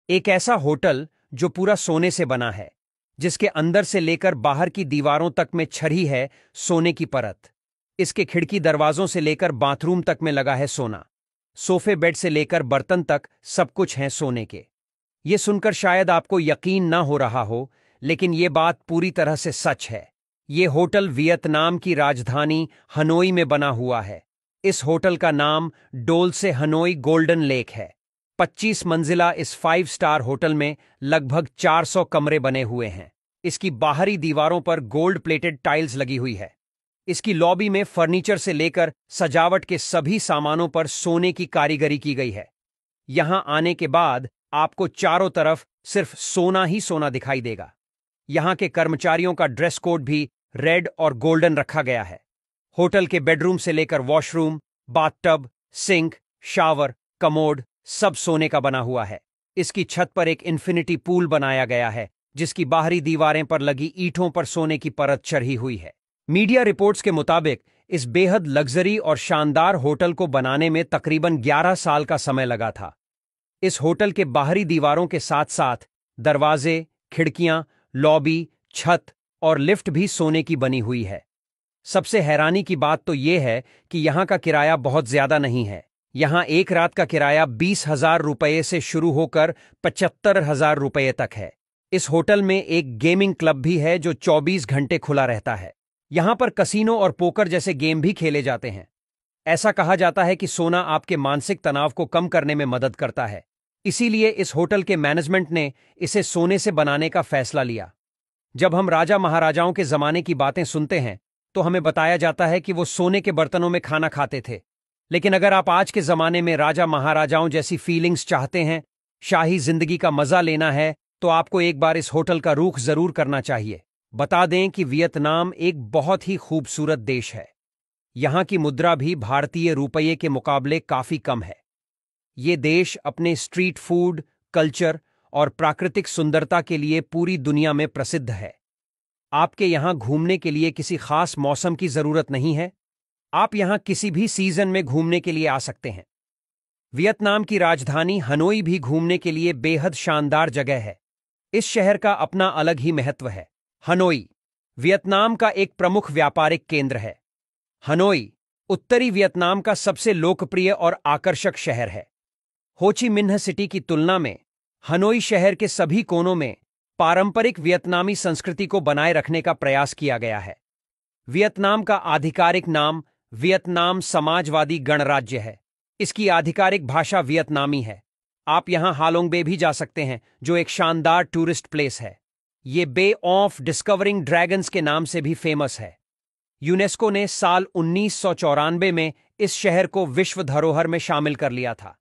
एक ऐसा होटल जो पूरा सोने से बना है, जिसके अंदर से लेकर बाहर की दीवारों तक में छरी है सोने की परत। इसके खिड़की दरवाजों से लेकर बाथरूम तक में लगा है सोना। सोफे बेड से लेकर बर्तन तक सब कुछ है सोने के। ये सुनकर शायद आपको यकीन ना हो रहा हो, लेकिन ये बात पूरी तरह से सच है। ये होटल वियतनाम की राजधानी हनोई में बना हुआ है। इस होटल का नाम डोल से हनोई गोल्डन लेक है। 25 मंजिला इस 5 स्टार होटल में लगभग 400 कमरे बने हुए हैं। इसकी बाहरी दीवारों पर गोल्ड प्लेटेड टाइल्स लगी हुई है। इसकी लॉबी में फर्नीचर से लेकर सजावट के सभी सामानों पर सोने की कारीगरी की गई है। यहां आने के बाद आपको चारों तरफ सिर्फ सोना ही सोना दिखाई देगा। यहां के कर्मचारियों का ड्रेस कोड भी रेड और गोल्डन रखा गया है। होटल के बेडरूम से लेकर washroom, bathtub, sink, shower, commode सब सोने का बना हुआ है। इसकी छत पर एक इन्फिनिटी पूल बनाया गया है, जिसकी बाहरी दीवारें पर लगी ईंटों पर सोने की परत चढ़ी हुई है। मीडिया रिपोर्ट्स के मुताबिक इस बेहद लग्जरी और शानदार होटल को बनाने में तकरीबन 11 साल का समय लगा था। इस होटल के बाहरी दीवारों के साथ साथ दरवाजे, खिड़कियां, लॉबी, छत और लिफ्ट भी सोने की बनी हुई है। सबसे हैरानी की बात तो यह है कि यहां का किराया बहुत ज्यादा नहीं है। यहां एक रात का किराया 20,000 रुपये से शुरू होकर 75,000 रुपये तक है। इस होटल में एक गेमिंग क्लब भी है जो 24 घंटे खुला रहता है। यहां पर कसीनो और पोकर जैसे गेम भी खेले जाते हैं। ऐसा कहा जाता है कि सोना आपके मानसिक तनाव को कम करने में मदद करता है। इसीलिए इस होटल के मैनेजमेंट ने इसे सोने से बनाने का फैसला लिया। जब हम राजा महाराजाओं के जमाने की बातें सुनते हैं तो हमें बताया जाता है कि वो सोने के बर्तनों में खाना खाते थे। लेकिन अगर आप आज के जमाने में राजा महाराजाओं जैसी फीलिंग्स चाहते हैं, शाही जिंदगी का मजा लेना है, तो आपको एक बार इस होटल का रुख जरूर करना चाहिए। बता दें कि वियतनाम एक बहुत ही खूबसूरत देश है। यहां की मुद्रा भी भारतीय रुपये के मुकाबले काफी कम है। ये देश अपने स्ट्रीट फूड, कल्चर और प्राकृतिक सुंदरता के लिए पूरी दुनिया में प्रसिद्ध है। आपके यहां घूमने के लिए किसी खास मौसम की जरूरत नहीं है। आप यहां किसी भी सीजन में घूमने के लिए आ सकते हैं। वियतनाम की राजधानी हनोई भी घूमने के लिए बेहद शानदार जगह है। इस शहर का अपना अलग ही महत्व है। हनोई वियतनाम का एक प्रमुख व्यापारिक केंद्र है। हनोई उत्तरी वियतनाम का सबसे लोकप्रिय और आकर्षक शहर है। हो ची मिन्ह सिटी की तुलना में हनोई शहर के सभी कोनों में पारंपरिक वियतनामी संस्कृति को बनाए रखने का प्रयास किया गया है। वियतनाम का आधिकारिक नाम वियतनाम समाजवादी गणराज्य है। इसकी आधिकारिक भाषा वियतनामी है। आप यहां हालोंग बे भी जा सकते हैं, जो एक शानदार टूरिस्ट प्लेस है। ये बे ऑफ डिस्कवरिंग ड्रैगन्स के नाम से भी फेमस है। यूनेस्को ने साल 1994 में इस शहर को विश्व धरोहर में शामिल कर लिया था।